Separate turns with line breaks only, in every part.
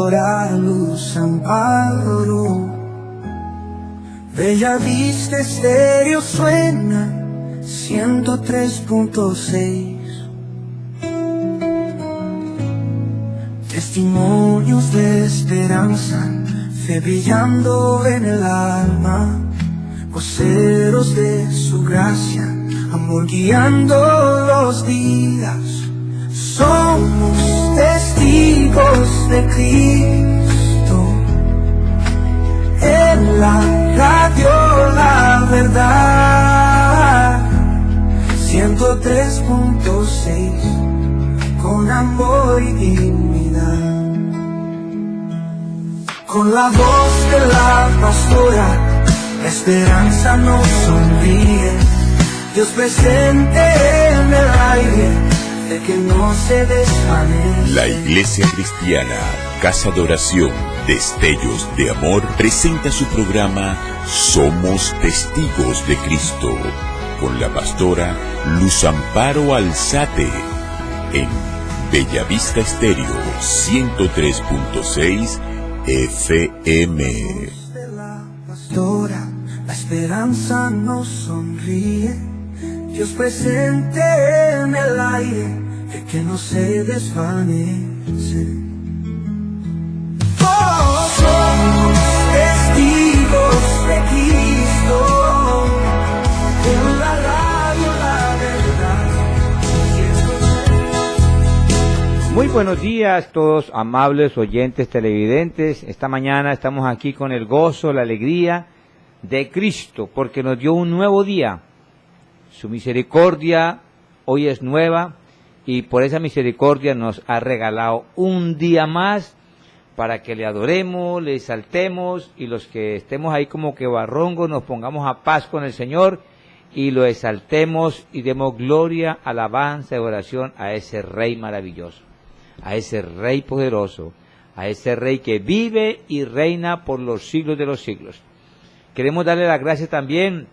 pastora, luz, amparo. Bella Vista Estéreo suena 103.6. Testimonios de esperanza, fe brillando en el alma, voceros de su gracia, amor guiando los días. Somos testigos de Cristo, en la radio La Verdad, 103.6, con amor y dignidad. Con la voz de la pastora, la esperanza nos sonríe. Dios presente en el aire, de que no se desvanece.
La Iglesia Cristiana Casa de Oración Destellos de Amor presenta su programa Somos Testigos de Cristo, con la pastora Luz Amparo Alzate, en Bellavista Estéreo 103.6 FM.
La pastora, la esperanza nos sonríe. Dios presente en el aire, de que no se desvanece. Oh, somos testigos de Cristo, en la radio La Verdad.
Muy buenos días todos amables oyentes televidentes. Esta mañana estamos aquí con el gozo, la alegría de Cristo, porque nos dio un nuevo día. Su misericordia hoy es nueva y por esa misericordia nos ha regalado un día más para que le adoremos, le exaltemos, y los que estemos ahí como que barrongos nos pongamos a paz con el Señor y lo exaltemos y demos gloria, alabanza y oración a ese Rey maravilloso, a ese Rey poderoso, a ese Rey que vive y reina por los siglos de los siglos. Queremos darle las gracias también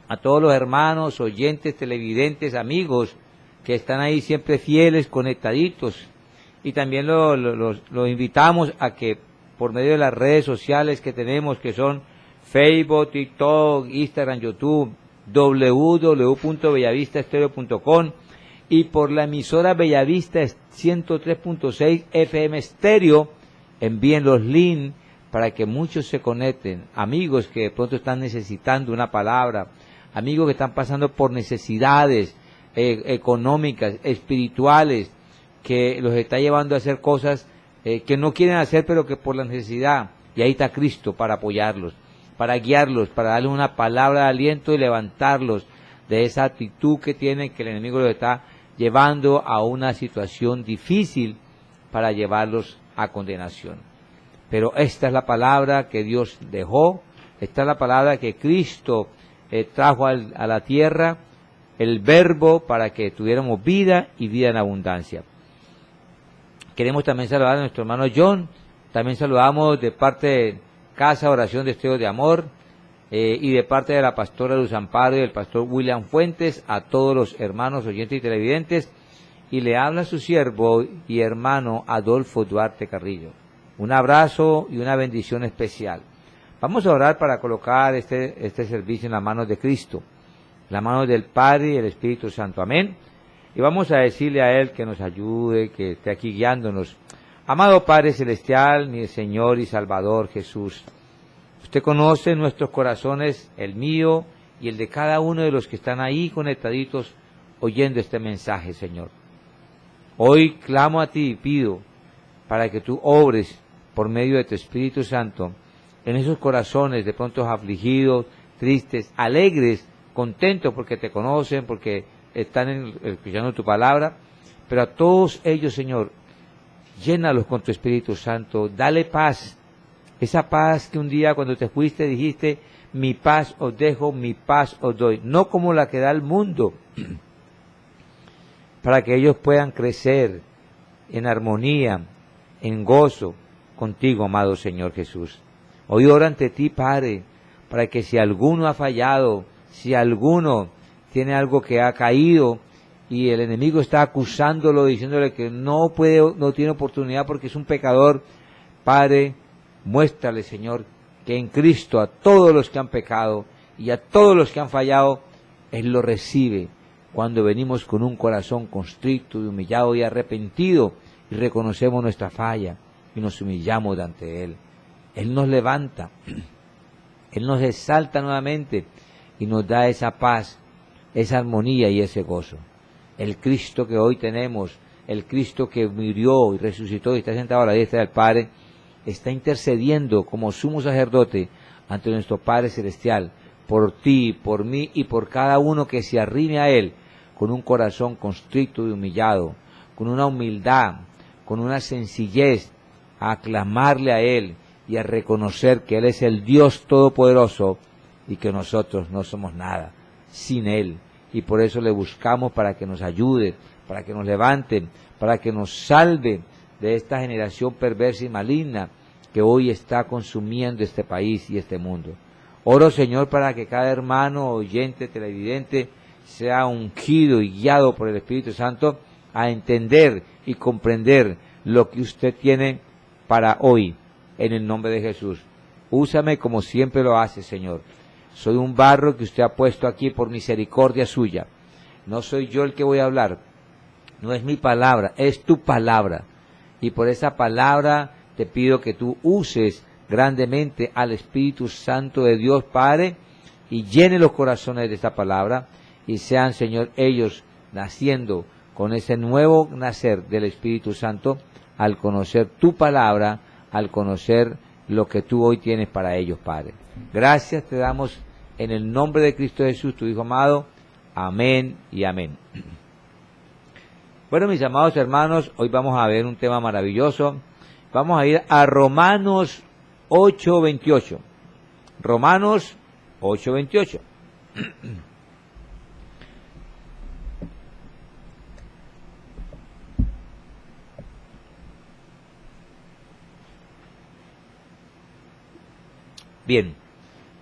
a todos los hermanos, oyentes, televidentes, amigos que están ahí siempre fieles, conectaditos, y también los invitamos a que por medio de las redes sociales que tenemos, que son Facebook, TikTok, Instagram, YouTube, www.bellavistaestereo.com, y por la emisora Bellavista 103.6 FM Estéreo, envíen los links para que muchos se conecten, amigos que de pronto están necesitando una palabra, amigos que están pasando por necesidades económicas, espirituales, que los está llevando a hacer cosas que no quieren hacer, pero que por la necesidad, y ahí está Cristo para apoyarlos, para guiarlos, para darles una palabra de aliento y levantarlos de esa actitud que tienen, que el enemigo los está llevando a una situación difícil para llevarlos a condenación. Pero esta es la palabra que Dios dejó, esta es la palabra que Cristo trajo a la tierra, el verbo para que tuviéramos vida y vida en abundancia. Queremos también saludar a nuestro hermano John, también saludamos de parte de Casa Oración Destellos de Amor y de parte de la pastora Luz Amparo y del pastor William Fuentes, a todos los hermanos oyentes y televidentes, y le habla su siervo y hermano Adolfo Duarte Carrillo. Un abrazo y una bendición especial. Vamos a orar para colocar este servicio en las manos de Cristo, en las manos del Padre y del Espíritu Santo. Amén. Y vamos a decirle a Él que nos ayude, que esté aquí guiándonos. Amado Padre Celestial, mi Señor y Salvador Jesús, usted conoce nuestros corazones, el mío y el de cada uno de los que están ahí conectaditos oyendo este mensaje, Señor. Hoy clamo a ti y pido para que tú obres por medio de tu Espíritu Santo en esos corazones de pronto afligidos, tristes, alegres, contentos porque te conocen, porque están escuchando tu palabra, pero a todos ellos, Señor, llénalos con tu Espíritu Santo, dale paz, esa paz que un día cuando te fuiste dijiste, mi paz os dejo, mi paz os doy, no como la que da el mundo, para que ellos puedan crecer en armonía, en gozo contigo, amado Señor Jesús. Hoy oro ante ti, Padre, para que si alguno ha fallado, si alguno tiene algo que ha caído y el enemigo está acusándolo, diciéndole que no puede, no tiene oportunidad porque es un pecador, Padre, muéstrale, Señor, que en Cristo a todos los que han pecado y a todos los que han fallado, Él lo recibe cuando venimos con un corazón constricto y humillado y arrepentido y reconocemos nuestra falla y nos humillamos ante Él. Él nos levanta, Él nos exalta nuevamente y nos da esa paz, esa armonía y ese gozo. El Cristo que hoy tenemos, el Cristo que murió y resucitó y está sentado a la diestra del Padre, está intercediendo como sumo sacerdote ante nuestro Padre Celestial, por ti, por mí y por cada uno que se arrime a Él, con un corazón constricto y humillado, con una humildad, con una sencillez, a aclamarle a Él y a reconocer que Él es el Dios Todopoderoso y que nosotros no somos nada sin Él. Y por eso le buscamos para que nos ayude, para que nos levante, para que nos salve de esta generación perversa y maligna que hoy está consumiendo este país y este mundo. Oro, Señor, para que cada hermano, oyente, televidente, sea ungido y guiado por el Espíritu Santo a entender y comprender lo que usted tiene para hoy, en el nombre de Jesús. Úsame como siempre lo hace, Señor. Soy un barro que usted ha puesto aquí por misericordia suya. No soy yo el que voy a hablar, no es mi palabra, es tu palabra. Y por esa palabra te pido que tú uses grandemente al Espíritu Santo de Dios, Padre, y llene los corazones de esta palabra, y sean, Señor, ellos naciendo con ese nuevo nacer del Espíritu Santo, al conocer tu palabra, al conocer lo que tú hoy tienes para ellos, Padre. Gracias te damos en el nombre de Cristo Jesús, tu Hijo amado. Amén y amén. Bueno, mis amados hermanos, hoy vamos a ver un tema maravilloso. Vamos a ir a Romanos 8:28. Romanos 8:28. Bien,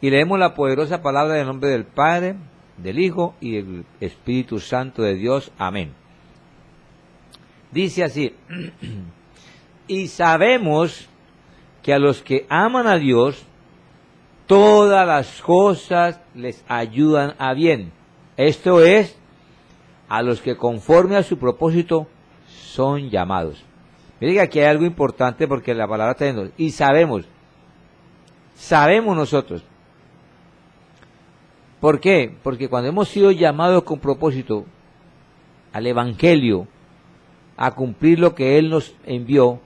y leemos la poderosa palabra del nombre del Padre, del Hijo y del Espíritu Santo de Dios. Amén. Dice así: y sabemos que a los que aman a Dios, todas las cosas les ayudan a bien. Esto es, a los que conforme a su propósito son llamados. Miren que aquí hay algo importante porque la palabra está diciendo, y sabemos nosotros. ¿Por qué? Porque cuando hemos sido llamados con propósito al Evangelio, a cumplir lo que Él nos envió,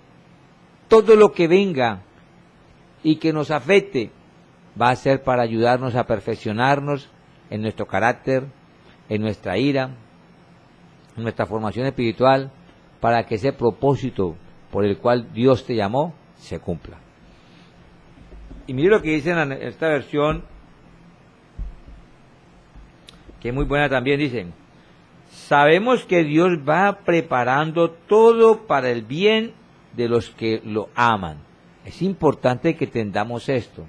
todo lo que venga y que nos afecte va a ser para ayudarnos a perfeccionarnos en nuestro carácter, en nuestra ira, en nuestra formación espiritual, para que ese propósito por el cual Dios te llamó se cumpla. Y mire lo que dice en esta versión, que es muy buena también, dicen: sabemos que Dios va preparando todo para el bien de los que lo aman. Es importante que entendamos esto.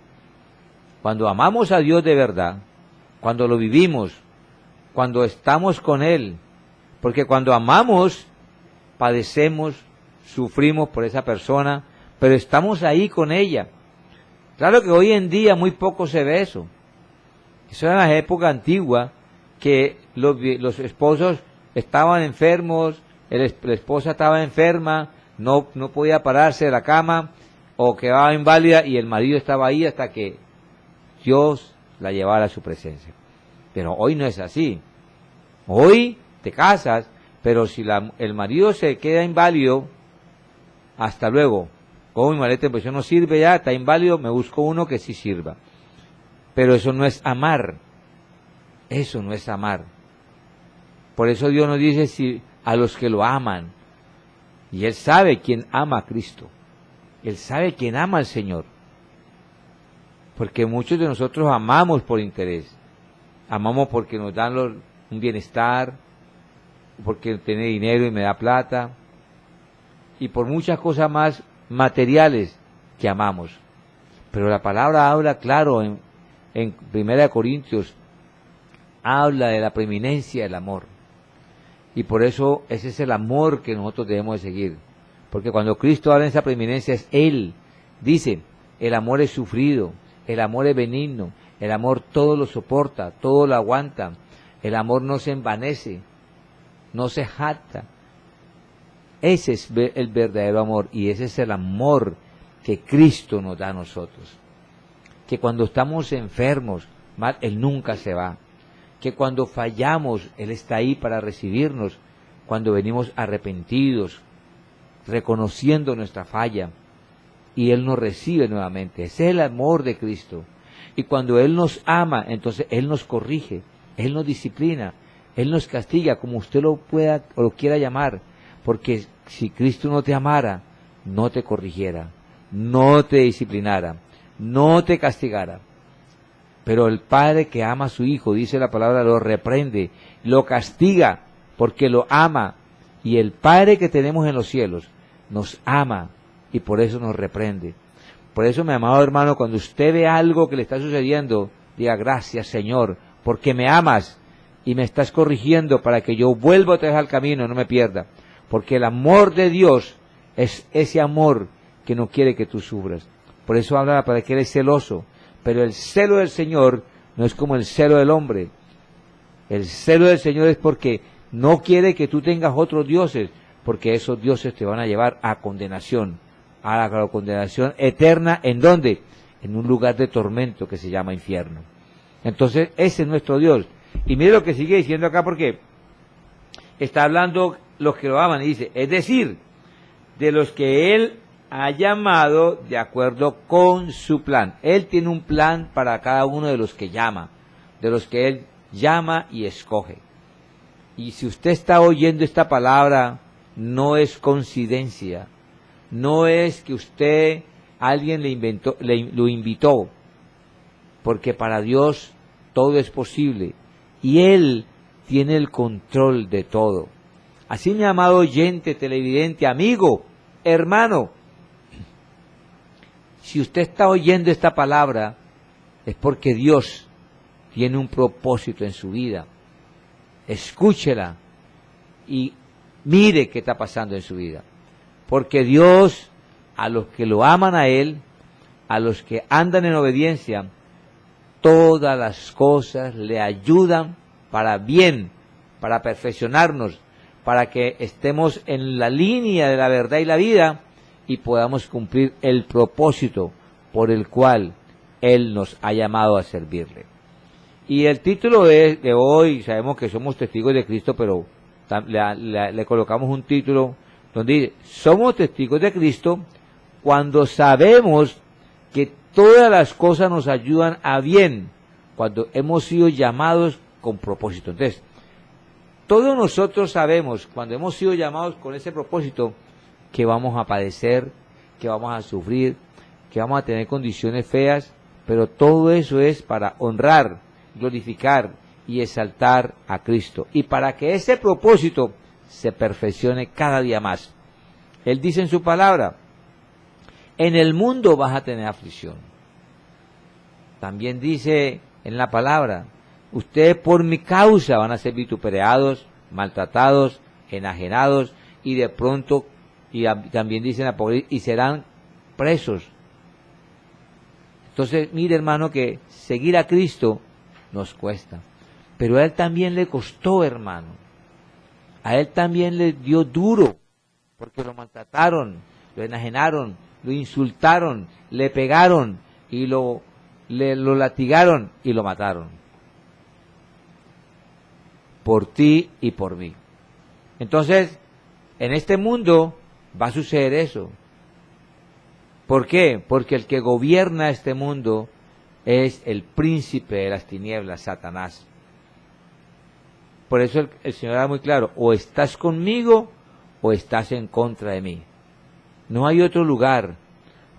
Cuando amamos a Dios de verdad, cuando lo vivimos, cuando estamos con Él, porque cuando amamos, padecemos, sufrimos por esa persona, pero estamos ahí con ella. Claro que hoy en día muy poco se ve eso. Eso era en la época antigua, que los esposos estaban enfermos, la esposa estaba enferma, no podía pararse de la cama, o quedaba inválida, y el marido estaba ahí hasta que Dios la llevara a su presencia. Pero hoy no es así. Hoy te casas, pero si el marido se queda inválido, hasta luego. Como mi maleta, pues eso no sirve ya, está inválido, me busco uno que sí sirva. Pero eso no es amar. Eso no es amar. Por eso Dios nos dice si a los que lo aman. Y Él sabe quién ama a Cristo. Él sabe quién ama al Señor. Porque muchos de nosotros amamos por interés. Amamos porque nos dan un bienestar, porque tiene dinero y me da plata, y por muchas cosas más materiales que amamos. Pero la palabra habla claro en 1 Corintios, habla de la preeminencia del amor. Y por eso ese es el amor que nosotros debemos de seguir. Porque cuando Cristo habla de esa preeminencia, es Él Dice, el amor es sufrido, el amor es benigno, el amor todo lo soporta, todo lo aguanta, el amor no se envanece, no se jacta. Ese es el verdadero amor, y ese es el amor que Cristo nos da a nosotros. Que cuando estamos enfermos, Él nunca se va. Que cuando fallamos, Él está ahí para recibirnos, cuando venimos arrepentidos, reconociendo nuestra falla, y Él nos recibe nuevamente. Ese es el amor de Cristo. Y cuando Él nos ama, entonces Él nos corrige, Él nos disciplina, Él nos castiga, como usted lo pueda o lo quiera llamar, porque si Cristo no te amara, no te corrigiera, no te disciplinara, no te castigara. Pero el Padre que ama a su Hijo, dice la palabra, lo reprende, lo castiga, porque lo ama. Y el Padre que tenemos en los cielos nos ama y por eso nos reprende. Por eso, mi amado hermano, cuando usted ve algo que le está sucediendo, diga gracias, Señor, porque me amas y me estás corrigiendo para que yo vuelva otra vez al camino y no me pierda. Porque el amor de Dios es ese amor que no quiere que tú sufras. Por eso habla para que eres celoso. Pero el celo del Señor no es como el celo del hombre. El celo del Señor es porque no quiere que tú tengas otros dioses, porque esos dioses te van a llevar a condenación, a la condenación eterna. ¿En dónde? En un lugar de tormento que se llama infierno. Entonces, ese es nuestro Dios. Y mire lo que sigue diciendo acá, porque está hablando los que lo aman, y dice, es decir, de los que Él ha llamado de acuerdo con su plan. Él tiene un plan para cada uno de los que llama, de los que Él llama y escoge. Y si usted está oyendo esta palabra, no es coincidencia, no es que alguien lo invitó, porque para Dios todo es posible, y Él tiene el control de todo. Así, mi amado oyente, televidente, amigo, hermano, si usted está oyendo esta palabra, es porque Dios tiene un propósito en su vida. Escúchela y mire qué está pasando en su vida. Porque Dios, a los que lo aman a Él, a los que andan en obediencia, todas las cosas le ayudan para bien, para perfeccionarnos, para que estemos en la línea de la verdad y la vida, y podamos cumplir el propósito por el cual Él nos ha llamado a servirle. Y el título de hoy, sabemos que somos testigos de Cristo, pero le colocamos un título donde dice, somos testigos de Cristo cuando sabemos que todas las cosas nos ayudan a bien, cuando hemos sido llamados con propósito. Entonces, todos nosotros sabemos, cuando hemos sido llamados con ese propósito, que vamos a padecer, que vamos a sufrir, que vamos a tener condiciones feas, pero todo eso es para honrar, glorificar y exaltar a Cristo, y para que ese propósito se perfeccione cada día más. Él dice en su palabra, en el mundo vas a tener aflicción. También dice en la palabra, ustedes por mi causa van a ser vituperados, maltratados, enajenados, y de pronto, y también dicen Apocalipsis, y serán presos. Entonces, mire, hermano, que seguir a Cristo nos cuesta, pero a Él también le costó, hermano. A Él también le dio duro, porque lo maltrataron, lo enajenaron, lo insultaron, le pegaron, y lo latigaron, y lo mataron. Por ti y por mí. Entonces, en este mundo va a suceder eso. ¿Por qué? Porque el que gobierna este mundo es el príncipe de las tinieblas, Satanás. Por eso el Señor era muy claro, o estás conmigo o estás en contra de mí. No hay otro lugar.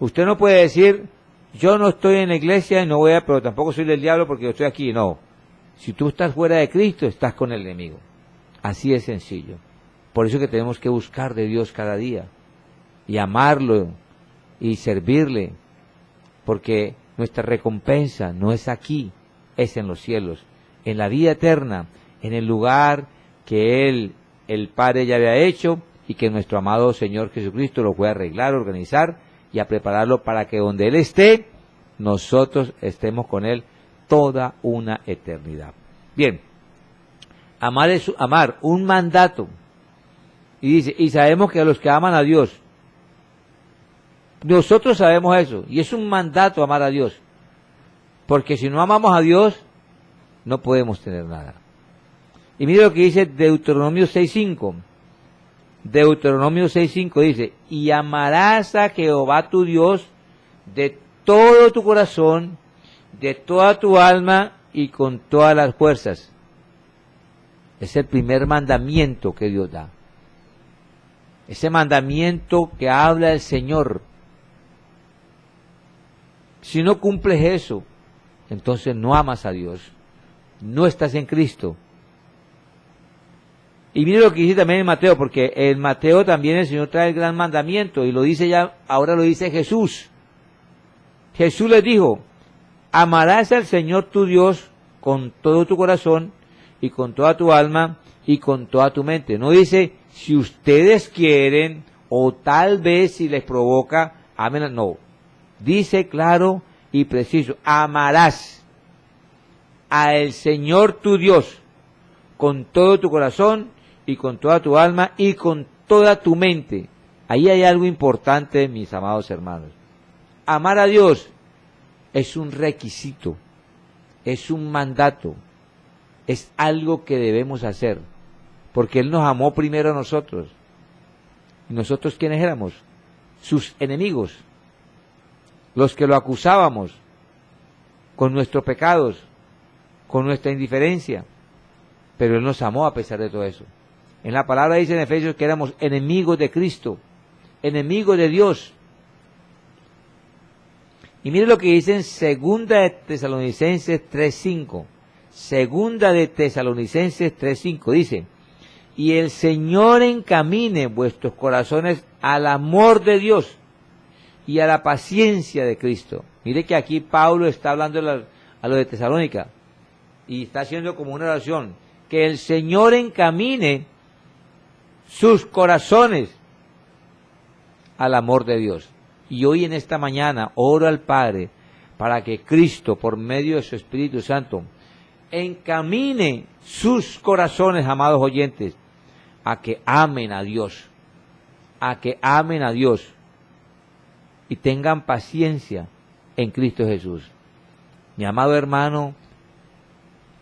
Usted no puede decir, yo no estoy en la iglesia y no voy a, pero tampoco soy del diablo porque yo estoy aquí. No. Si tú estás fuera de Cristo, estás con el enemigo. Así es sencillo. Por eso que tenemos que buscar de Dios cada día y amarlo y servirle, porque nuestra recompensa no es aquí, es en los cielos, en la vida eterna, en el lugar que Él, el Padre, ya había hecho y que nuestro amado Señor Jesucristo lo puede arreglar, organizar y a prepararlo para que donde Él esté, nosotros estemos con Él toda una eternidad. Bien, amar es amar, un mandato. Y dice, y sabemos que a los que aman a Dios, nosotros sabemos eso, y es un mandato amar a Dios, porque si no amamos a Dios, no podemos tener nada. Y mire lo que dice Deuteronomio 6.5. Deuteronomio 6.5 dice, y amarás a Jehová tu Dios de todo tu corazón, de toda tu alma y con todas las fuerzas. Es el primer mandamiento que Dios da. Ese mandamiento que habla el Señor. Si no cumples eso, entonces no amas a Dios. No estás en Cristo. Y mire lo que dice también en Mateo, porque en Mateo también el Señor trae el gran mandamiento, y lo dice ya, ahora lo dice Jesús. Jesús les dijo, amarás al Señor tu Dios con todo tu corazón, y con toda tu alma, y con toda tu mente. No dice, si ustedes quieren, o tal vez si les provoca, amen. No. Dice claro y preciso, amarás al Señor tu Dios con todo tu corazón, y con toda tu alma, y con toda tu mente. Ahí hay algo importante, mis amados hermanos. Amar a Dios es un requisito, es un mandato, es algo que debemos hacer, porque Él nos amó primero a nosotros. ¿Y nosotros quiénes éramos? Sus enemigos, los que lo acusábamos con nuestros pecados, con nuestra indiferencia, pero Él nos amó a pesar de todo eso. En la palabra dice en Efesios que éramos enemigos de Cristo, enemigos de Dios. Y mire lo que dice en Segunda de Tesalonicenses 3.5. Segunda de Tesalonicenses 3.5 dice, y el Señor encamine vuestros corazones al amor de Dios y a la paciencia de Cristo. Mire que aquí Pablo está hablando a lo de Tesalónica y está haciendo como una oración, que el Señor encamine sus corazones al amor de Dios. Y hoy en esta mañana oro al Padre para que Cristo, por medio de su Espíritu Santo, encamine sus corazones, amados oyentes, a que amen a Dios, y tengan paciencia en Cristo Jesús. Mi amado hermano,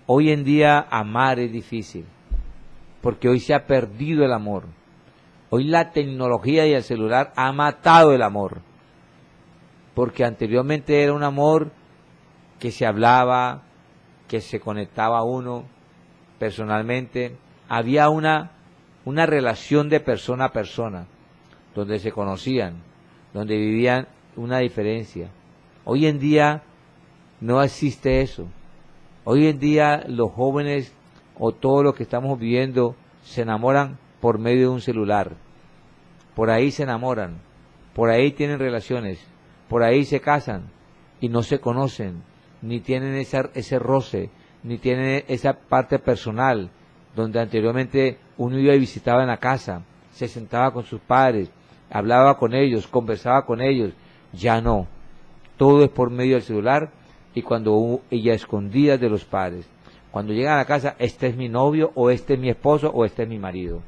hoy en día amar es difícil, porque hoy se ha perdido el amor. Hoy la tecnología y el celular ha matado el amor, porque anteriormente era un amor que se hablaba, que se conectaba a uno personalmente, había una relación de persona a persona, donde se conocían, donde vivían una diferencia. Hoy en día no existe eso. Hoy en día los jóvenes o todo lo que estamos viviendo se enamoran por medio de un celular. Por ahí se enamoran, por ahí tienen relaciones, por ahí se casan y no se conocen, ni tienen ese roce, ni tienen esa parte personal, donde anteriormente uno iba y visitaba en la casa, se sentaba con sus padres, hablaba con ellos, conversaba con ellos. Ya no, todo es por medio del celular y a escondidas de los padres. Cuando llegan a la casa, este es mi novio, o este es mi esposo, o este es mi marido.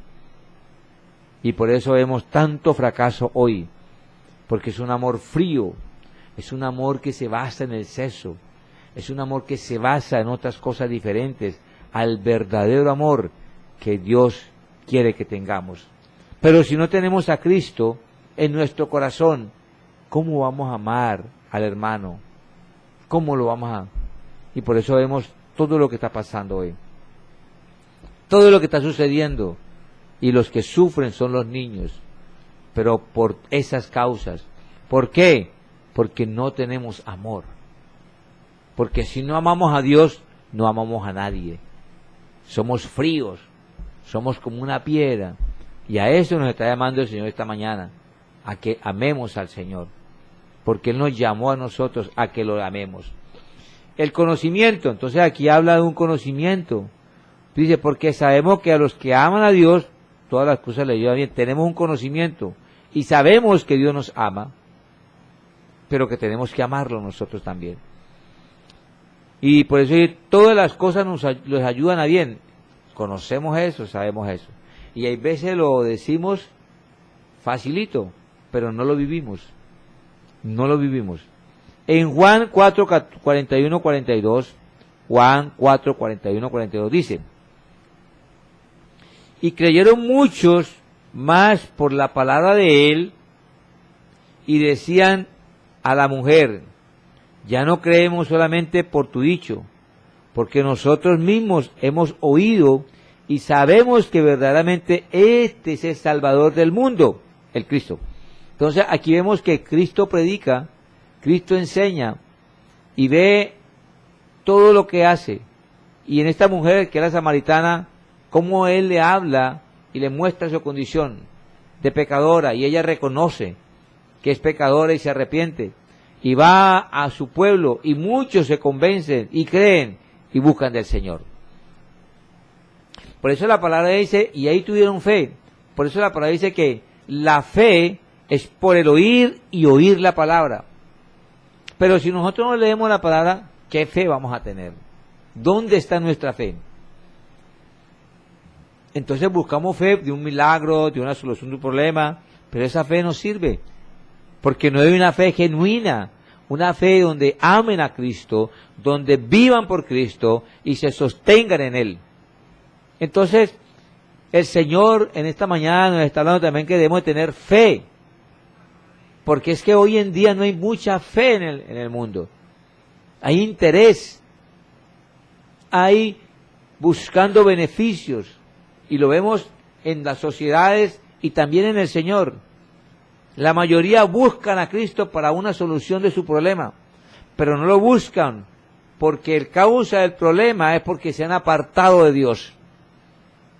Y por eso vemos tanto fracaso hoy, porque es un amor frío, es un amor que se basa en el sexo, es un amor que se basa en otras cosas diferentes al verdadero amor que Dios quiere que tengamos. Pero si no tenemos a Cristo en nuestro corazón, ¿cómo vamos a amar al hermano? ¿Cómo lo vamos a...? Y por eso vemos todo lo que está pasando hoy, todo lo que está sucediendo, y los que sufren son los niños, pero por esas causas. ¿Por qué? Porque no tenemos amor. Porque si no amamos a Dios, no amamos a nadie. Somos fríos, somos como una piedra, y a eso nos está llamando el Señor esta mañana, a que amemos al Señor, porque Él nos llamó a nosotros a que lo amemos. El conocimiento, entonces aquí habla de un conocimiento. Dice, porque sabemos que a los que aman a Dios, todas las cosas le llevan bien. Tenemos un conocimiento y sabemos que Dios nos ama. pero que tenemos que amarlo nosotros también. Y por eso todas las cosas nos ayudan a bien. Conocemos eso, sabemos eso. Y hay veces lo decimos facilito, pero no lo vivimos. No lo vivimos. En Juan 4, 41, 42, Juan 4, 41, 42 dice: y creyeron muchos más por la palabra de él, y decían a la mujer: ya no creemos solamente por tu dicho, porque nosotros mismos hemos oído y sabemos que verdaderamente este es el Salvador del mundo, el Cristo. Entonces aquí vemos que Cristo predica, Cristo enseña y ve todo lo que hace. Y en esta mujer que era samaritana, cómo Él le habla y le muestra su condición de pecadora, y ella reconoce que es pecadora y se arrepiente, y va a su pueblo, y muchos se convencen y creen y buscan del Señor. Por eso la palabra dice, y ahí tuvieron fe. Por eso la palabra dice que la fe es por el oír y oír la palabra. Pero si nosotros no leemos la palabra, ¿qué fe vamos a tener? ¿Dónde está nuestra fe? Entonces buscamos fe de un milagro, de una solución de un problema, pero esa fe no sirve, porque no hay una fe genuina, una fe donde amen a Cristo, donde vivan por Cristo y se sostengan en Él. Entonces, el Señor en esta mañana nos está hablando también que debemos tener fe, porque es que hoy en día no hay mucha fe en el mundo. Hay interés, hay buscando beneficios, y lo vemos en las sociedades y también en el Señor. La mayoría buscan a Cristo para una solución de su problema, pero no lo buscan porque el causa del problema es porque se han apartado de Dios.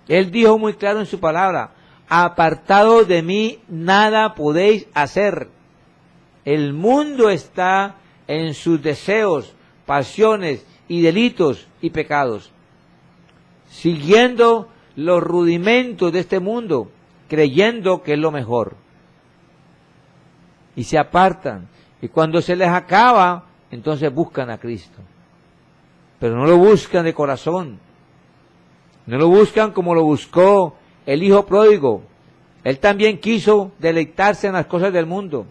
Él dijo muy claro en su palabra: apartado de mí nada podéis hacer. El mundo está en sus deseos, pasiones y delitos y pecados, siguiendo los rudimentos de este mundo, creyendo que es lo mejor. Y se apartan. Y cuando se les acaba, entonces buscan a Cristo. Pero no lo buscan de corazón. No lo buscan como lo buscó el hijo pródigo. Él también quiso deleitarse en las cosas del mundo,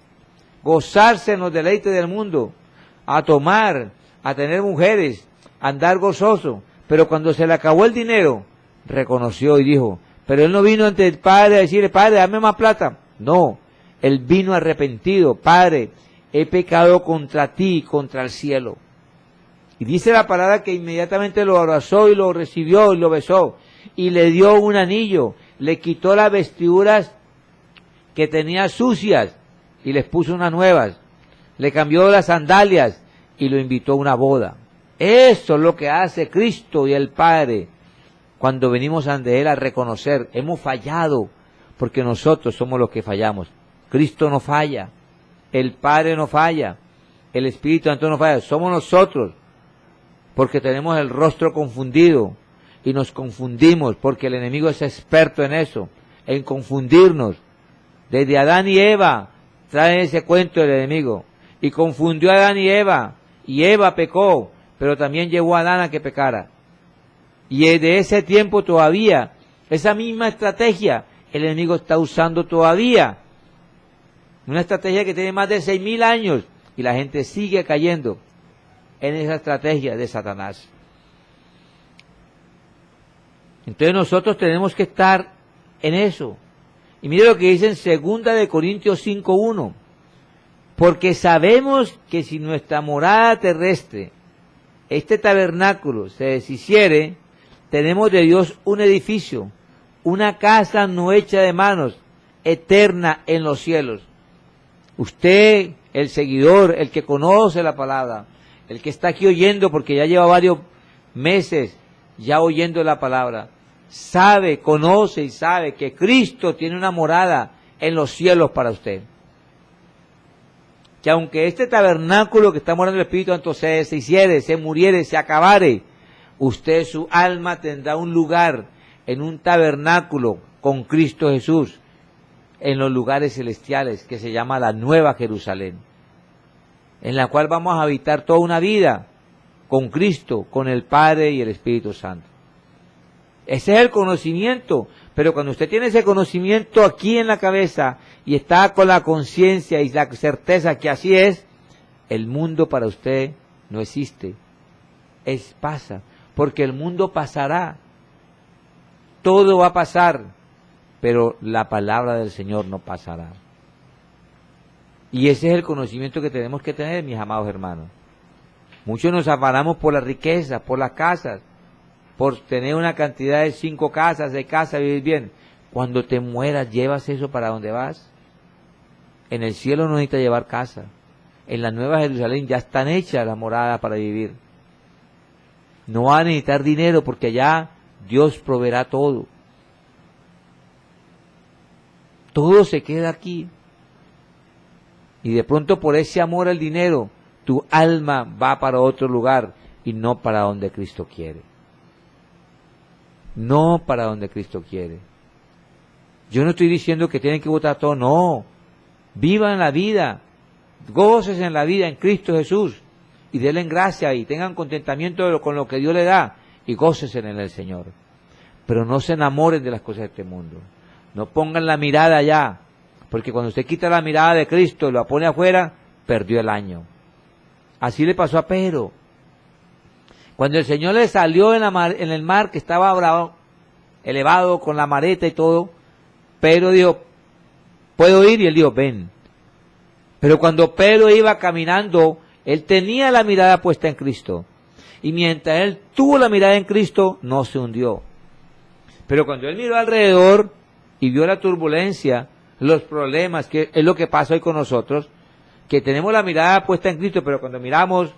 gozarse en los deleites del mundo, a tomar, a tener mujeres, a andar gozoso. Pero cuando se le acabó el dinero, reconoció y dijo, pero él no vino ante el Padre a decirle: Padre, dame más plata. No, él vino arrepentido: Padre, he pecado contra ti y contra el cielo. Y dice la palabra que inmediatamente lo abrazó y lo recibió y lo besó, y le dio un anillo, le quitó las vestiduras que tenía sucias y les puso unas nuevas, le cambió las sandalias y lo invitó a una boda. Eso es lo que hace Cristo y el Padre cuando venimos ante Él a reconocer: hemos fallado, porque nosotros somos los que fallamos. Cristo no falla, el Padre no falla, el Espíritu Santo no falla, somos nosotros, porque tenemos el rostro confundido y nos confundimos, porque el enemigo es experto en eso, en confundirnos. Desde Adán y Eva trae ese cuento del enemigo, y confundió a Adán y Eva pecó, pero también llevó a Adán a que pecara. Y de ese tiempo todavía, esa misma estrategia, el enemigo está usando todavía. Una estrategia que tiene más de 6.000 años, y la gente sigue cayendo en esa estrategia de Satanás. Entonces nosotros tenemos que estar en eso. Y mire lo que dice en 2 Corintios 5:1. Porque sabemos que si nuestra morada terrestre, este tabernáculo, se deshiciere, tenemos de Dios un edificio, una casa no hecha de manos, eterna en los cielos. Usted, el seguidor, el que conoce la palabra, el que está aquí oyendo, porque ya lleva varios meses ya oyendo la palabra, sabe, conoce y sabe que Cristo tiene una morada en los cielos para usted. Que aunque este tabernáculo que está morando el Espíritu Santo se deshiciere, se muriere, se acabare, usted, su alma, tendrá un lugar en un tabernáculo con Cristo Jesús, en los lugares celestiales, que se llama la Nueva Jerusalén. en la cual vamos a habitar toda una vida con Cristo, con el Padre y el Espíritu Santo. Ese es el conocimiento, pero cuando usted tiene ese conocimiento aquí en la cabeza y está con la conciencia y la certeza que así es, el mundo para usted no existe, pasa, porque el mundo pasará, todo va a pasar, pero la palabra del Señor no pasará. Y ese es el conocimiento que tenemos que tener, mis amados hermanos. Muchos nos afanamos por la riqueza, por las casas, por tener una cantidad de 5 casas, 6 casas, vivir bien. Cuando te mueras, ¿llevas eso para donde vas? En el cielo no necesitas llevar casa. En la Nueva Jerusalén ya están hechas las moradas para vivir. No va a necesitar dinero porque allá Dios proveerá todo. Todo se queda aquí. Y de pronto por ese amor al dinero, tu alma va para otro lugar y no para donde Cristo quiere. No para donde Cristo quiere. Yo no estoy diciendo que tienen que botar todo, no. Vivan la vida, gócesen en la vida en Cristo Jesús y denle gracia y tengan contentamiento con lo que Dios le da y gócesen en el Señor. Pero no se enamoren de las cosas de este mundo. No pongan la mirada allá, porque cuando usted quita la mirada de Cristo y lo pone afuera, perdió el año. Así le pasó a Pedro. Cuando el Señor le salió en el mar, que estaba bravo, elevado con la mareta y todo, Pedro dijo, ¿puedo ir? Y él dijo, ven. Pero cuando Pedro iba caminando, él tenía la mirada puesta en Cristo. Y mientras él tuvo la mirada en Cristo, no se hundió. Pero cuando él miró alrededor y vio la turbulencia, los problemas, que es lo que pasa hoy con nosotros, que tenemos la mirada puesta en Cristo, pero cuando miramos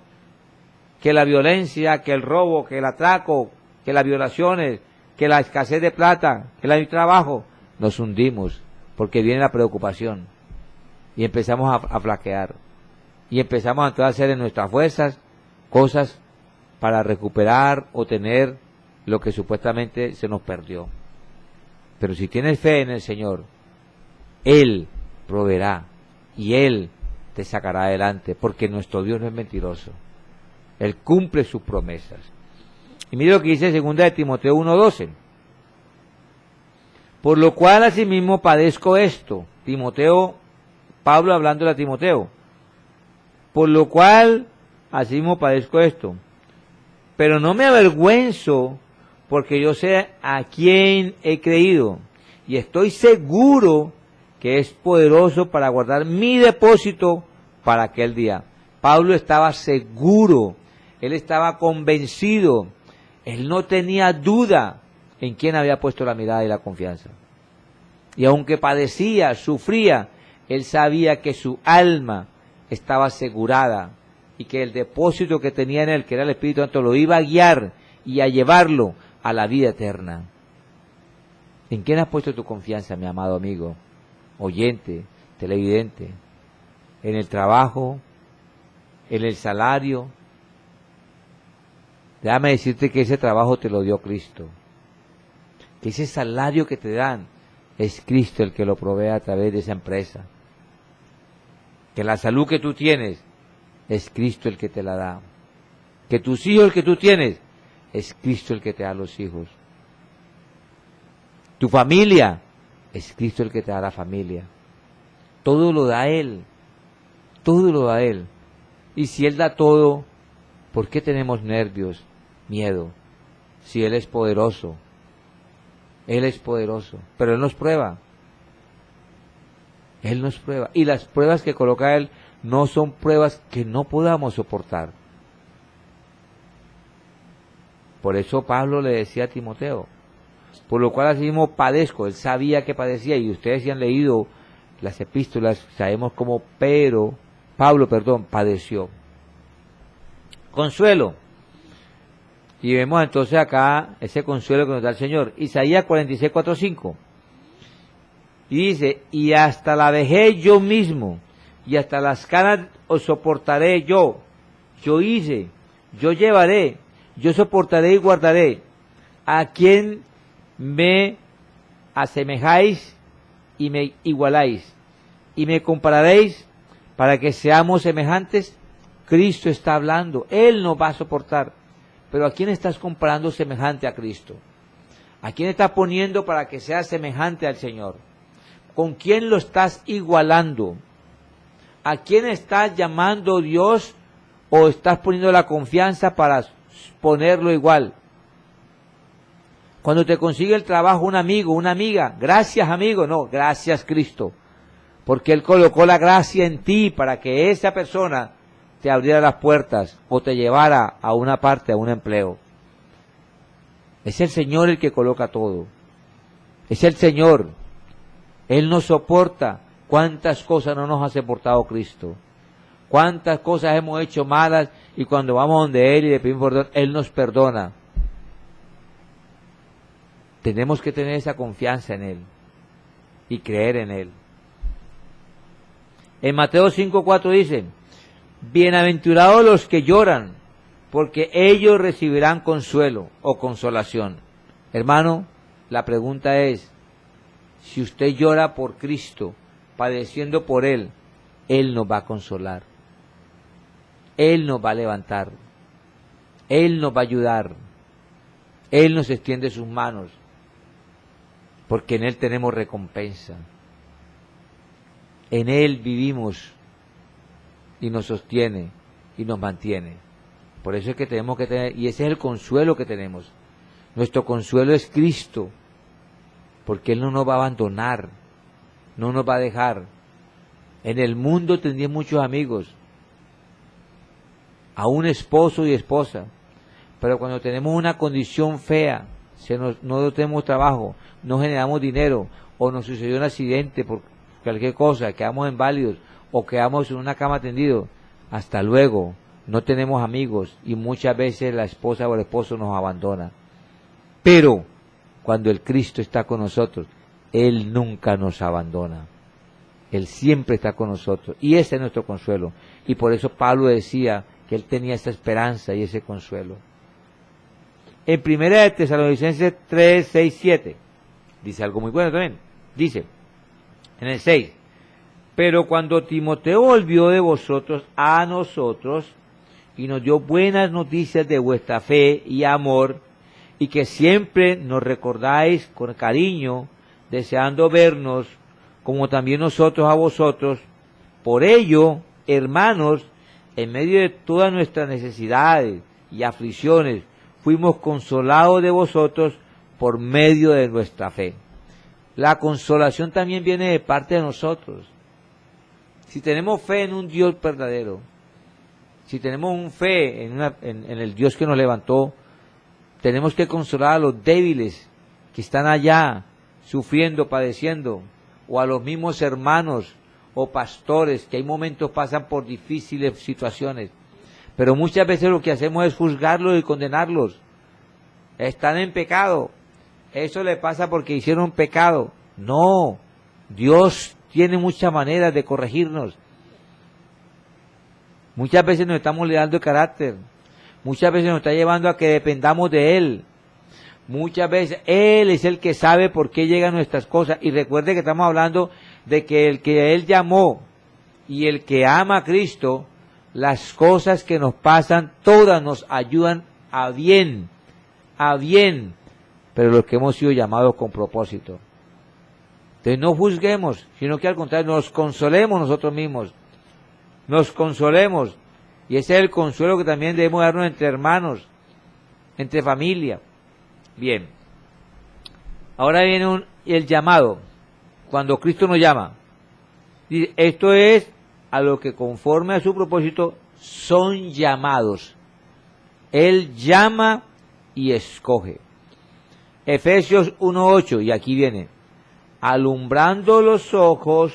que la violencia, que el robo, que el atraco, que las violaciones, que la escasez de plata, que el trabajo, nos hundimos, porque viene la preocupación, y empezamos a flaquear, y empezamos entonces a hacer en nuestras fuerzas cosas para recuperar o tener lo que supuestamente se nos perdió. Pero si tienes fe en el Señor, Él proveerá, y Él te sacará adelante, porque nuestro Dios no es mentiroso. Él cumple sus promesas. Y mire lo que dice 2 de Timoteo 1:12. Por lo cual asimismo padezco esto. Timoteo, Pablo hablando a Timoteo. Por lo cual asimismo padezco esto. Pero no me avergüenzo, porque yo sé a quién he creído. Y estoy seguro que es poderoso para guardar mi depósito para aquel día. Pablo estaba seguro, él estaba convencido, él no tenía duda en quién había puesto la mirada y la confianza. Y aunque padecía, sufría, él sabía que su alma estaba asegurada y que el depósito que tenía en él, que era el Espíritu Santo, lo iba a guiar y a llevarlo a la vida eterna. ¿En quién has puesto tu confianza, mi amado amigo, oyente, televidente? ¿En el trabajo? ¿En el salario? Déjame decirte que ese trabajo te lo dio Cristo. Que ese salario que te dan es Cristo el que lo provee a través de esa empresa. Que la salud que tú tienes es Cristo el que te la da. Que tus hijos que tú tienes es Cristo el que te da los hijos. Tu familia es Cristo el que te da la familia. Todo lo da Él. Todo lo da Él. Y si Él da todo, ¿por qué tenemos nervios, miedo? Si Él es poderoso. Él es poderoso. Pero Él nos prueba. Él nos prueba. Y las pruebas que coloca Él no son pruebas que no podamos soportar. Por eso Pablo le decía a Timoteo, por lo cual así mismo padezco. Él sabía que padecía, y ustedes si han leído las epístolas, sabemos cómo Pablo padeció. Consuelo. Y vemos entonces acá ese consuelo que nos da el Señor. Isaías 46:4-5. Y dice, y hasta la vejez yo mismo, y hasta las canas os soportaré yo. Yo hice, yo llevaré, yo soportaré y guardaré. A quien me asemejáis y me igualáis, y me compararéis para que seamos semejantes. Cristo está hablando, Él nos va a soportar. Pero ¿a quién estás comparando semejante a Cristo? ¿A quién estás poniendo para que sea semejante al Señor? ¿Con quién lo estás igualando? ¿A quién estás llamando Dios o estás poniendo la confianza para ponerlo igual? Cuando te consigue el trabajo un amigo, una amiga, gracias amigo, no, gracias Cristo, porque Él colocó la gracia en ti para que esa persona te abriera las puertas o te llevara a una parte, a un empleo. Es el Señor el que coloca todo, es el Señor, Él nos soporta. ¿Cuántas cosas no nos ha soportado Cristo? ¿Cuántas cosas hemos hecho malas y cuando vamos donde Él y le pedimos perdón, Él nos perdona? Tenemos que tener esa confianza en Él y creer en Él. En Mateo 5:4 dice, bienaventurados los que lloran, porque ellos recibirán consuelo o consolación. Hermano, la pregunta es, si usted llora por Cristo, padeciendo por Él, Él nos va a consolar. Él nos va a levantar. Él nos va a ayudar. Él nos extiende sus manos. Porque en Él tenemos recompensa. En Él vivimos y nos sostiene y nos mantiene. Por eso es que tenemos que tener, y ese es el consuelo que tenemos. Nuestro consuelo es Cristo, porque Él no nos va a abandonar, no nos va a dejar. En el mundo tendría muchos amigos, a un esposo y esposa, pero cuando tenemos una condición fea, no tenemos trabajo, no generamos dinero, o nos sucedió un accidente por cualquier cosa, quedamos inválidos, o quedamos en una cama tendido, hasta luego, no tenemos amigos, y muchas veces la esposa o el esposo nos abandona. Pero, cuando el Cristo está con nosotros, Él nunca nos abandona. Él siempre está con nosotros, y ese es nuestro consuelo. Y por eso Pablo decía que él tenía esa esperanza y ese consuelo. En 1 de Tesalonicenses 3, 6, 7, dice algo muy bueno también. Dice, en el 6, pero cuando Timoteo volvió de vosotros a nosotros, y nos dio buenas noticias de vuestra fe y amor, y que siempre nos recordáis con cariño, deseando vernos, como también nosotros a vosotros. Por ello, hermanos, en medio de todas nuestras necesidades y aflicciones, fuimos consolados de vosotros por medio de nuestra fe. La consolación también viene de parte de nosotros. Si tenemos fe en un Dios verdadero, si tenemos un fe en el Dios que nos levantó, tenemos que consolar a los débiles que están allá, sufriendo, padeciendo, o a los mismos hermanos o pastores que hay momentos pasan por difíciles situaciones, pero muchas veces lo que hacemos es juzgarlos y condenarlos. Están en pecado, eso le pasa porque hicieron pecado. No, Dios tiene muchas maneras de corregirnos. Muchas veces nos estamos le dando el carácter, muchas veces nos está llevando a que dependamos de Él. Muchas veces Él es el que sabe por qué llegan nuestras cosas. Y recuerde que estamos hablando de que el que Él llamó y el que ama a Cristo, las cosas que nos pasan, todas nos ayudan a bien, pero los que hemos sido llamados con propósito. Entonces no juzguemos, sino que al contrario, nos consolemos nosotros mismos, nos consolemos. Y ese es el consuelo que también debemos darnos entre hermanos, entre familia. Bien, ahora viene el llamado, cuando Cristo nos llama. Dice, esto es a lo que conforme a su propósito son llamados. Él llama y escoge. Efesios 1:8, y aquí viene, alumbrando los ojos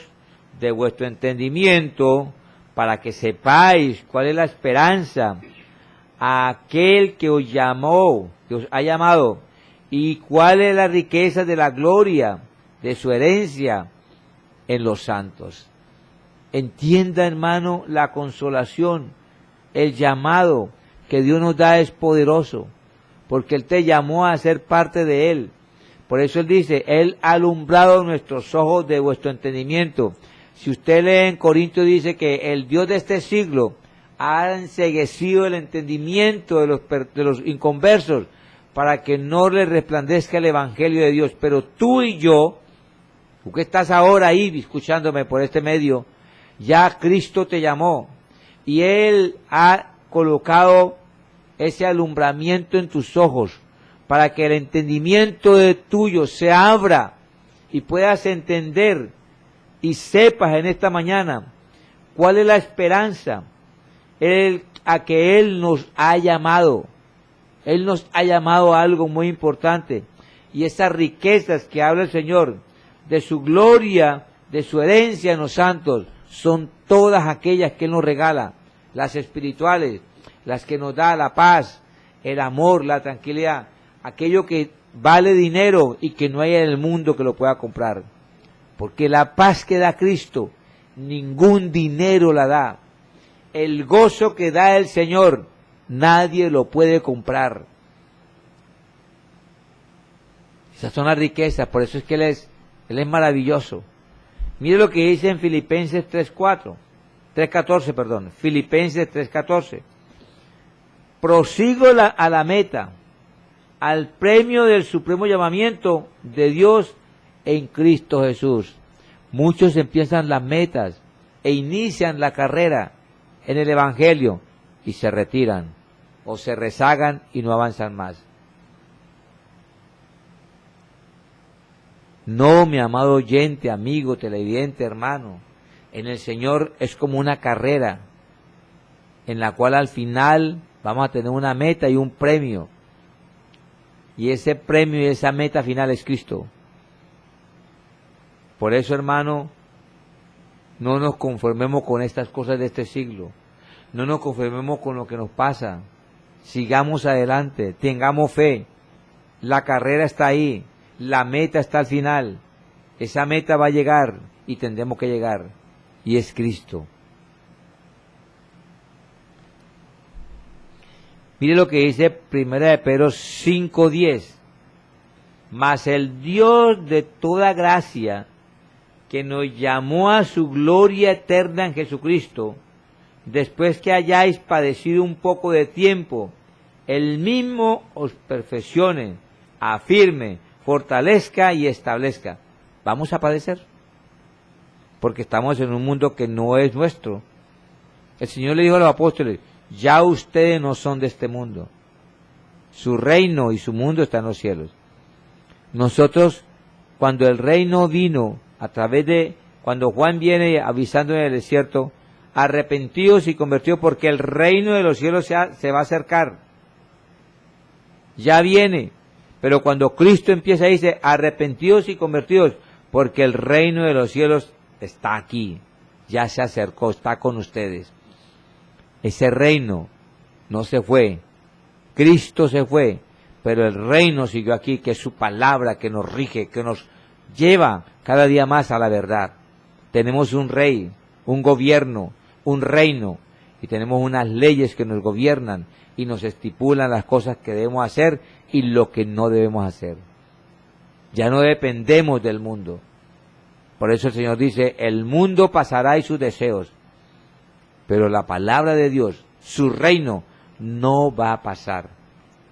de vuestro entendimiento, para que sepáis cuál es la esperanza a aquel que os llamó, que os ha llamado, y cuál es la riqueza de la gloria de su herencia en los santos. Entienda, hermano, la consolación, el llamado que Dios nos da es poderoso, porque Él te llamó a ser parte de Él. Por eso Él dice, Él ha alumbrado nuestros ojos de vuestro entendimiento. Si usted lee en Corintios, dice que el Dios de este siglo ha enceguecido el entendimiento de los inconversos para que no les resplandezca el Evangelio de Dios. Pero tú y yo, tú que estás ahora ahí escuchándome por este medio, ya Cristo te llamó y Él ha colocado ese alumbramiento en tus ojos para que el entendimiento de tuyo se abra y puedas entender y sepas en esta mañana cuál es la esperanza a que Él nos ha llamado. Él nos ha llamado a algo muy importante, y esas riquezas que habla el Señor, de su gloria, de su herencia en los santos, son todas aquellas que Él nos regala, las espirituales, las que nos da la paz, el amor, la tranquilidad, aquello que vale dinero y que no hay en el mundo que lo pueda comprar. Porque la paz que da Cristo, ningún dinero la da. El gozo que da el Señor, nadie lo puede comprar. Esas son las riquezas, por eso es que Él es maravilloso. Mire lo que dice en Filipenses 3:14, Filipenses 3:14. Prosigo a la meta, al premio del supremo llamamiento de Dios en Cristo Jesús. Muchos empiezan las metas e inician la carrera en el Evangelio y se retiran o se rezagan y no avanzan más. No, mi amado oyente, amigo, televidente, hermano, en el Señor es como una carrera en la cual al final vamos a tener una meta y un premio. Y ese premio y esa meta final es Cristo. Por eso, hermano, no nos conformemos con estas cosas de este siglo. No nos conformemos con lo que nos pasa. Sigamos adelante, tengamos fe. La carrera está ahí, la meta está al final. Esa meta va a llegar y tendremos que llegar. Y es Cristo. Mire lo que dice 1 de Pedro 5:10. Mas el Dios de toda gracia, que nos llamó a su gloria eterna en Jesucristo, después que hayáis padecido un poco de tiempo, Él mismo os perfeccione, afirme, fortalezca y establezca. ¿Vamos a padecer? Porque estamos en un mundo que no es nuestro. El Señor le dijo a los apóstoles, ya ustedes no son de este mundo. Su reino y su mundo están en los cielos. Nosotros, cuando el reino vino, a través de, cuando Juan viene avisando en el desierto, arrepentidos y convertidos porque el reino de los cielos se va a acercar. Ya viene. Pero cuando Cristo empieza, dice, arrepentidos y convertidos porque el reino de los cielos está aquí. Ya se acercó, está con ustedes. Ese reino no se fue. Cristo se fue, pero el reino siguió aquí, que es su palabra que nos rige, que nos lleva cada día más a la verdad. Tenemos un rey, un gobierno, un reino, y tenemos unas leyes que nos gobiernan y nos estipulan las cosas que debemos hacer y lo que no debemos hacer. Ya no dependemos del mundo. Por eso el Señor dice, el mundo pasará y sus deseos, pero la palabra de Dios, su reino, no va a pasar.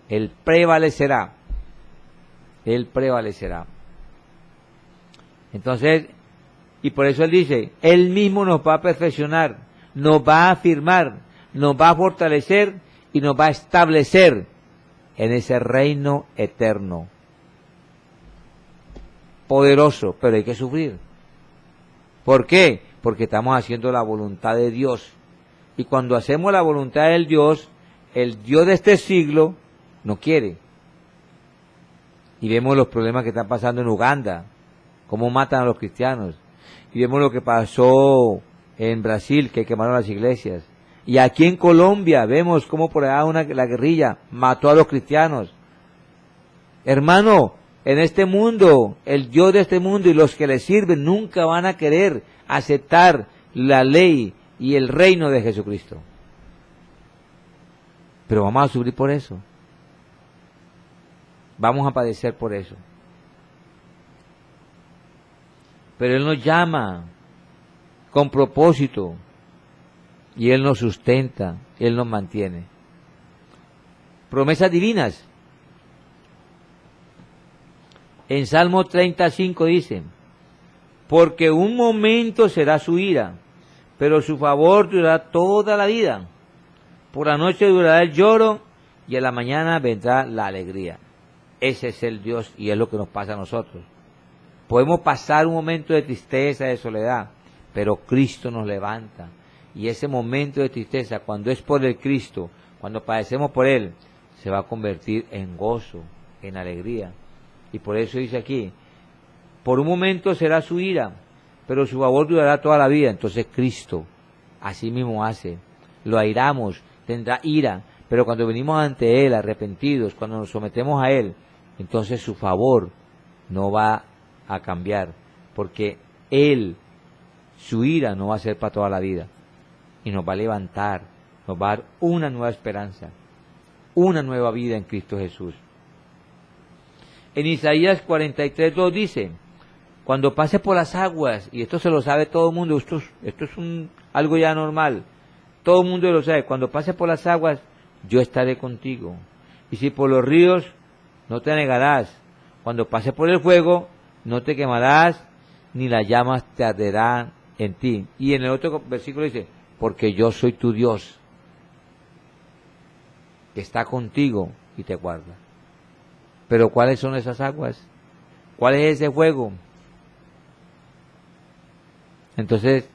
Él prevalecerá. Él prevalecerá. Entonces, y por eso Él dice, Él mismo nos va a perfeccionar, nos va a afirmar, nos va a fortalecer y nos va a establecer en ese reino eterno. Poderoso, pero hay que sufrir. ¿Por qué? Porque estamos haciendo la voluntad de Dios. Y cuando hacemos la voluntad del Dios, el Dios de este siglo no quiere. Y vemos los problemas que están pasando en Uganda, cómo matan a los cristianos. Y vemos lo que pasó en Brasil, que quemaron las iglesias. Y aquí en Colombia vemos cómo por allá la guerrilla mató a los cristianos. Hermano, en este mundo, el Dios de este mundo y los que le sirven nunca van a querer aceptar la ley y el reino de Jesucristo. Pero vamos a sufrir por eso. Vamos a padecer por eso. Pero Él nos llama con propósito. y Él nos sustenta, Él nos mantiene. Promesas divinas. En Salmo 35 dice, porque un momento será su ira, pero su favor durará toda la vida. Por la noche durará el lloro y en la mañana vendrá la alegría. Ese es el Dios y es lo que nos pasa a nosotros. Podemos pasar un momento de tristeza, de soledad, pero Cristo nos levanta. Y ese momento de tristeza, cuando es por el Cristo, cuando padecemos por Él, se va a convertir en gozo, en alegría. Y por eso dice aquí, por un momento será su ira, pero su favor durará toda la vida. Entonces Cristo así mismo hace. Lo airamos, tendrá ira, pero cuando venimos ante Él arrepentidos, cuando nos sometemos a Él, entonces su favor no va a cambiar, porque Él, su ira no va a ser para toda la vida, y nos va a levantar, nos va a dar una nueva esperanza, una nueva vida en Cristo Jesús. En Isaías 43:2 dice, cuando pase por las aguas, y esto se lo sabe todo el mundo, esto es algo ya normal, todo el mundo lo sabe, cuando pase por las aguas, yo estaré contigo, y si por los ríos, no te anegarás, cuando pase por el fuego, no te quemarás, ni las llamas te arderán en ti. Y en el otro versículo dice, porque yo soy tu Dios, que está contigo y te guarda. Pero ¿cuáles son esas aguas? ¿Cuál es ese fuego? Entonces,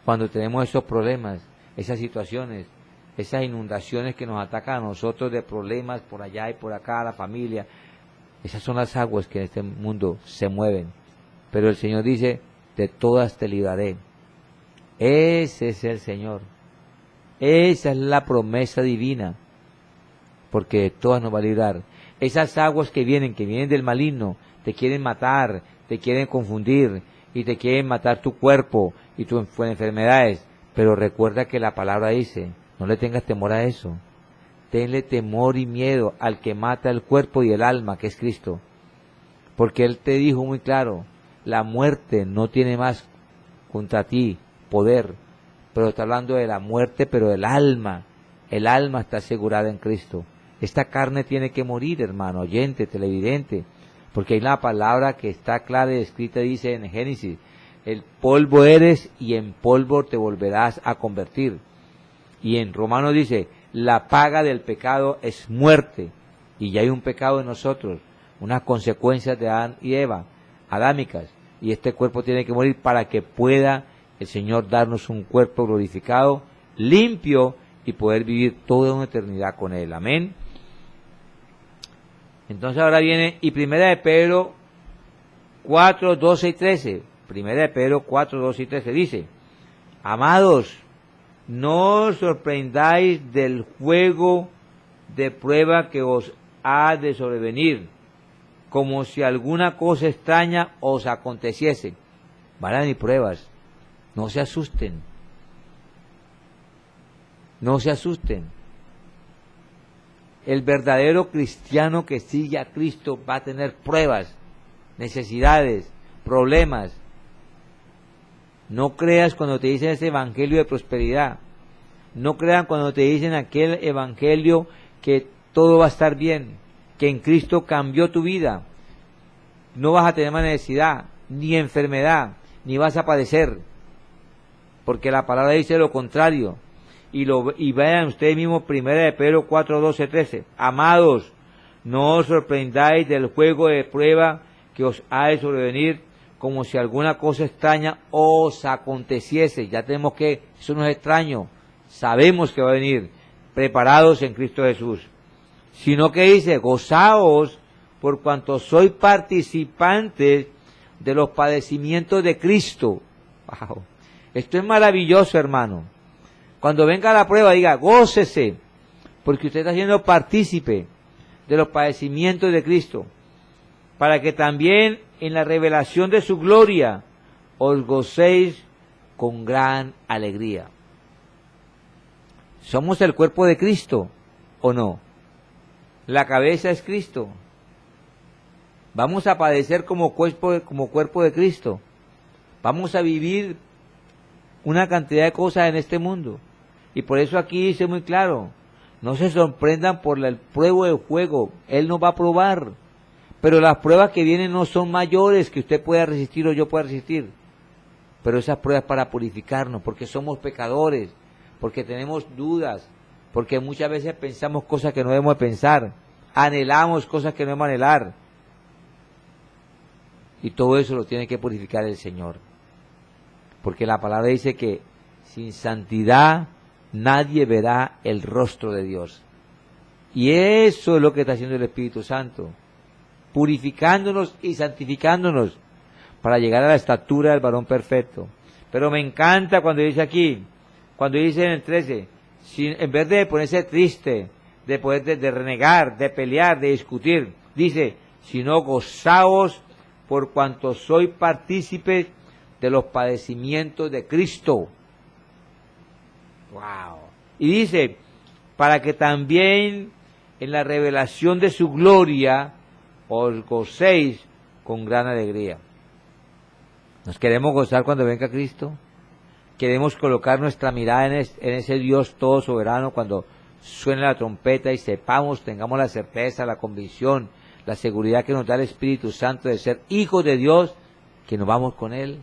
cuando tenemos esos problemas, esas situaciones, esas inundaciones que nos atacan a nosotros de problemas por allá y por acá, a la familia, esas son las aguas que en este mundo se mueven. Pero el Señor dice, de todas te libraré. Ese es el Señor. Esa es la promesa divina. Porque de todas nos va a librar. Esas aguas que vienen del maligno, te quieren matar, te quieren confundir, y te quieren matar tu cuerpo y tus enfermedades. Pero recuerda que la palabra dice, no le tengas temor a eso. Tenle temor y miedo al que mata el cuerpo y el alma, que es Cristo. Porque Él te dijo muy claro, la muerte no tiene más contra ti poder. Pero está hablando de la muerte, pero del alma. El alma está asegurada en Cristo. Esta carne tiene que morir, hermano, oyente, televidente. Porque hay una palabra que está clara y escrita, dice en Génesis, el polvo eres y en polvo te volverás a convertir. Y en Romanos dice, la paga del pecado es muerte, y ya hay un pecado en nosotros, unas consecuencias de Adán y Eva, adámicas, y este cuerpo tiene que morir para que pueda el Señor darnos un cuerpo glorificado, limpio, y poder vivir toda una eternidad con Él. Amén. Entonces ahora viene, y Primera de Pedro 4, 12 y 13, Primera de Pedro 4, 12 y 13 dice, amados, no os sorprendáis del fuego de prueba que os ha de sobrevenir, como si alguna cosa extraña os aconteciese. Van a venir pruebas, no se asusten, no se asusten. El verdadero cristiano que sigue a Cristo va a tener pruebas, necesidades, problemas. No creas cuando te dicen ese evangelio de prosperidad. No crean cuando te dicen aquel evangelio que todo va a estar bien, que en Cristo cambió tu vida. No vas a tener más necesidad, ni enfermedad, ni vas a padecer. Porque la palabra dice lo contrario. Y vean ustedes mismos, Primera de Pedro 4, 12, 13. Amados, no os sorprendáis del fuego de prueba que os ha de sobrevenir, como si alguna cosa extraña os aconteciese. Ya tenemos que, eso no es extraño, sabemos que va a venir, preparados en Cristo Jesús. Sino que dice, gozaos por cuanto sois participantes de los padecimientos de Cristo. Wow. Esto es maravilloso, hermano. Cuando venga la prueba, diga, gócese, porque usted está siendo partícipe de los padecimientos de Cristo, para que también en la revelación de su gloria os gocéis con gran alegría. ¿Somos el cuerpo de Cristo o no? La cabeza es Cristo. Vamos a padecer como cuerpo de Cristo. Vamos a vivir una cantidad de cosas en este mundo. Y por eso aquí dice muy claro, no se sorprendan por el pruebo de fuego, Él nos va a probar. Pero las pruebas que vienen no son mayores que usted pueda resistir o yo pueda resistir. Pero esas pruebas para purificarnos, porque somos pecadores, porque tenemos dudas, porque muchas veces pensamos cosas que no debemos pensar, anhelamos cosas que no debemos anhelar. Y todo eso lo tiene que purificar el Señor. Porque la palabra dice que sin santidad nadie verá el rostro de Dios. Y eso es lo que está haciendo el Espíritu Santo, purificándonos y santificándonos para llegar a la estatura del varón perfecto. Pero me encanta cuando dice aquí, cuando dice en el 13, en vez de ponerse triste, de renegar, de pelear, de discutir, dice, sino gozaos por cuanto soy partícipe de los padecimientos de Cristo. Wow. Y dice, para que también en la revelación de su gloria os gocéis con gran alegría. ¿Nos queremos gozar cuando venga Cristo? ¿Queremos colocar nuestra mirada en ese Dios todo soberano cuando suene la trompeta y sepamos, tengamos la certeza, la convicción, la seguridad que nos da el Espíritu Santo de ser hijos de Dios, que nos vamos con Él?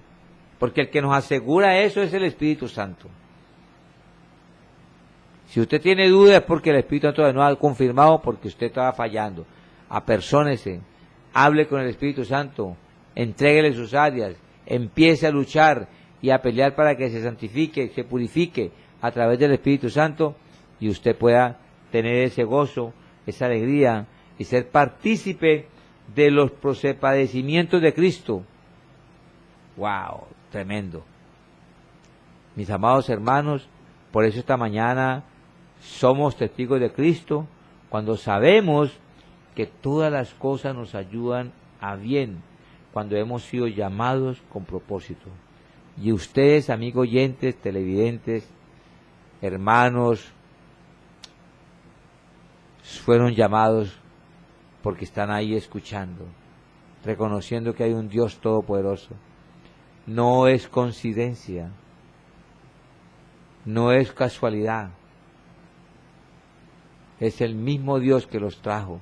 Porque el que nos asegura eso es el Espíritu Santo. Si usted tiene dudas es porque el Espíritu Santo no ha confirmado, porque usted estaba fallando. Apersónese, hable con el Espíritu Santo, entréguele sus áreas, empiece a luchar y a pelear para que se santifique, se purifique a través del Espíritu Santo y usted pueda tener ese gozo, esa alegría y ser partícipe de los padecimientos de Cristo. ¡Wow! Tremendo. Mis amados hermanos, por eso esta mañana somos testigos de Cristo cuando sabemos que todas las cosas nos ayudan a bien, cuando hemos sido llamados con propósito. Y ustedes, amigos oyentes, televidentes, hermanos, fueron llamados porque están ahí escuchando, reconociendo que hay un Dios todopoderoso. No es coincidencia, no es casualidad. Es el mismo Dios que los trajo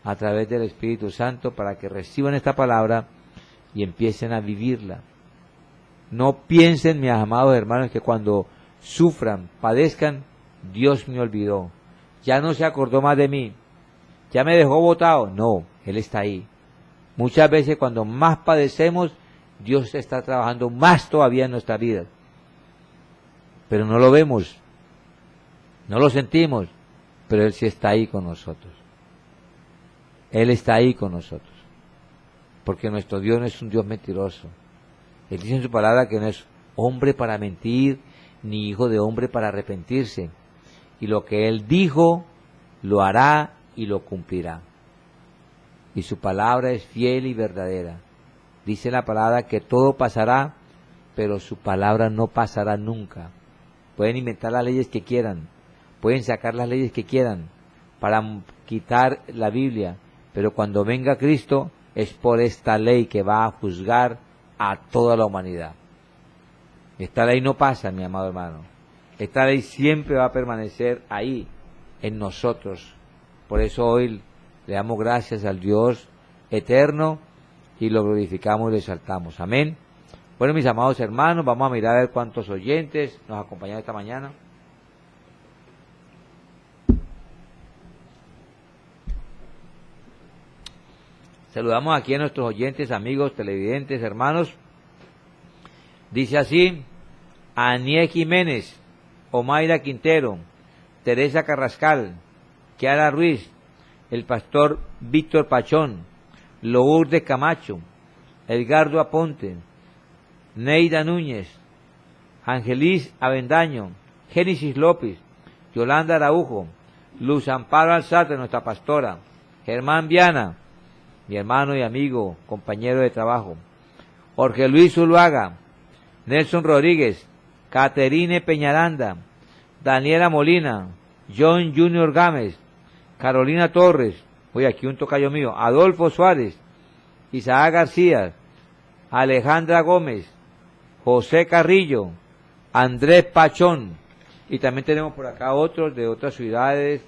a través del Espíritu Santo para que reciban esta palabra y empiecen a vivirla. No piensen, mis amados hermanos, que cuando sufran, padezcan, Dios me olvidó, ya no se acordó más de mí, ya me dejó botado. No, Él está ahí. Muchas veces cuando más padecemos, Dios está trabajando más todavía en nuestra vida. Pero no lo vemos, no lo sentimos, pero Él sí está ahí con nosotros. Él está ahí con nosotros. Porque nuestro Dios no es un Dios mentiroso. Él dice en su palabra que no es hombre para mentir, ni hijo de hombre para arrepentirse. Y lo que Él dijo, lo hará y lo cumplirá. Y su palabra es fiel y verdadera. Dice la palabra que todo pasará, pero su palabra no pasará nunca. Pueden inventar las leyes que quieran, pueden sacar las leyes que quieran para quitar la Biblia, pero cuando venga Cristo es por esta ley que va a juzgar a toda la humanidad. Esta ley no pasa, mi amado hermano. Esta ley siempre va a permanecer ahí, en nosotros. Por eso hoy le damos gracias al Dios eterno y lo glorificamos y lo exaltamos. Amén. Bueno, mis amados hermanos, vamos a mirar a ver cuántos oyentes nos acompañan esta mañana. Saludamos aquí a nuestros oyentes, amigos, televidentes, hermanos. Dice así: Aniel Jiménez, Omaira Quintero, Teresa Carrascal, Kiara Ruiz, el pastor Víctor Pachón, Lourdes Camacho, Edgardo Aponte, Neida Núñez, Angelis Avendaño, Génesis López, Yolanda Araujo, Luz Amparo Alzate, nuestra pastora, Germán Viana, mi hermano y amigo, compañero de trabajo, Jorge Luis Zuluaga, Nelson Rodríguez, Caterine Peñaranda, Daniela Molina, John Junior Gámez, Carolina Torres, oye, aquí un tocayo mío, Adolfo Suárez, Isaac García, Alejandra Gómez, José Carrillo, Andrés Pachón, Y también tenemos por acá otros de otras ciudades